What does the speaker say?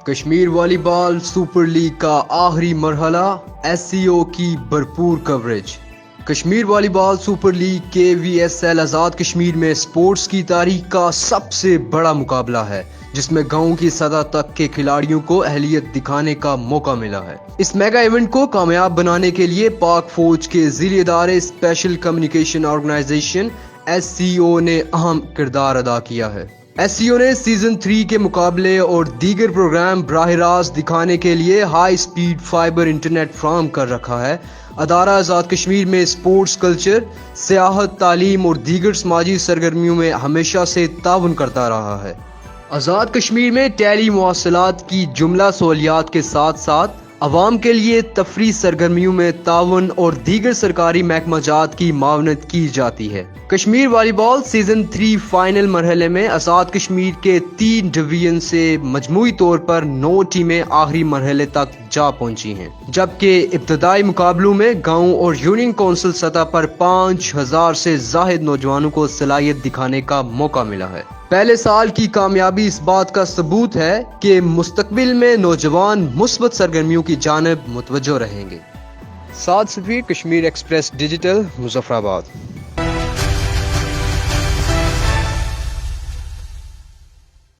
کشمیر والی بال super league کا آخری مرحلہ SCO کی بھرپور کوریج۔ کشمیر والی بال super league KVSL Azad Kashmir میں سپورٹس کی تاریخ کا سب سے بڑا مقابلہ ہے، جس میں گاؤں کی سطح تک کے کھلاڑیوں کو اہلیت دکھانے کا موقع ملا ہے۔ اس میگا ایونٹ کو کامیاب بنانے کے لیے پاک فوج کے ذیلی ادارے اسپیشل کمیونیکیشن آرگنائزیشن SCO نے اہم کردار ادا کیا ہے۔ SCO نے سیزن 3 کے مقابلے اور دیگر پروگرام براہ راست دکھانے کے لیے ہائی سپیڈ فائبر انٹرنیٹ فراہم کر رکھا ہے۔ ادارہ آزاد کشمیر میں سپورٹس کلچر، سیاحت، تعلیم اور دیگر سماجی سرگرمیوں میں ہمیشہ سے تعاون کرتا رہا ہے۔ آزاد کشمیر میں ٹیلی مواصلات کی جملہ سہولیات کے ساتھ ساتھ عوام کے لیے تفریح سرگرمیوں میں تعاون اور دیگر سرکاری محکمہ جات کی معاونت کی جاتی ہے۔ کشمیر والی بال سیزن 3 فائنل مرحلے میں آزاد کشمیر کے 3 ڈویژن سے مجموعی طور پر 9 ٹیمیں آخری مرحلے تک جا پہنچی ہیں، جبکہ ابتدائی مقابلوں میں گاؤں اور یونین کونسل سطح پر 5000 سے زائد نوجوانوں کو صلاحیت دکھانے کا موقع ملا ہے۔ پہلے سال کی کامیابی اس بات کا ثبوت ہے کہ مستقبل میں نوجوان مثبت سرگرمیوں کی جانب متوجہ رہیں گے۔ سعد سفیر، کشمیر ایکسپریس ڈیجیٹل، مظفر آباد۔